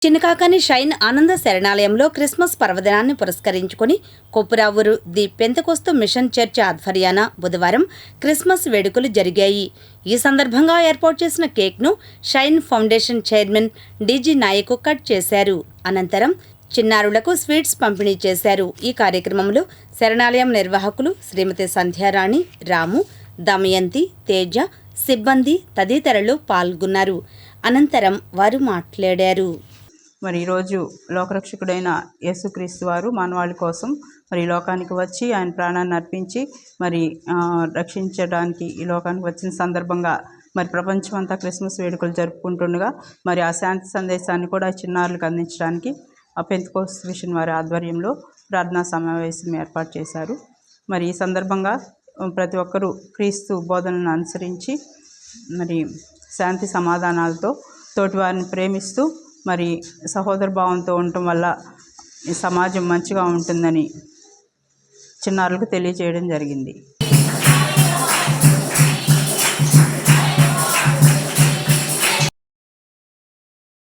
Chinnakakani shine ఆనంద శరణాలయంలో Christmas పర్వదినాన్ని పురస్కరించుకుని Koppuravuru the Pentecost mission church ఆధ్వర్యాన బుధవారం క్రిస్మస్ వేడుకలు జరిగాయి. ఈ సందర్భంగా ఏర్పాటు చేసిన కేక్ను Shine Foundation chairman DG Naik cut చేశారు. అనంతరం చిన్నారులకు స్వీట్స్ పంపిణీ చేశారు. ఈ కార్యక్రమంలో శరణాలయం నిర్వాహకులు శ్రీమతి సంధ్యారాణి, రాము, దమయంతి, తేజ, సిబ్బంది తదితరులు పాల్గొన్నారు. అనంతరం వారు మాట్లాడారు. మరి ఈరోజు లోకరక్షకుడైన యేసుక్రీస్తు వారు మానవాళి కోసం మరి లోకానికి వచ్చి ఆయన ప్రాణాన్ని అర్పించి మరి రక్షించడానికి ఈ లోకానికి వచ్చిన సందర్భంగా మరి ప్రపంచం అంతా క్రిస్మస్ వేడుకలు జరుపుకుంటుండగా మరి ఆ శాంతి సందేశాన్ని కూడా చిన్నారులకు అందించడానికి ఆ పెంతెకోస్తు మిషన్ వారి ఆధ్వర్యంలో ప్రార్థనా సమావేశం ఏర్పాటు చేశారు. మరి ఈ సందర్భంగా ప్రతి ఒక్కరూ క్రీస్తు బోధనలను అనుసరించి మరి శాంతి సమాధానాలతో తోటివారిని ప్రేమిస్తూ మరి సహోదర భావంతో ఉండటం వల్ల ఈ సమాజం మంచిగా ఉంటుందని చిన్నారులకు తెలియజేయడం జరిగింది.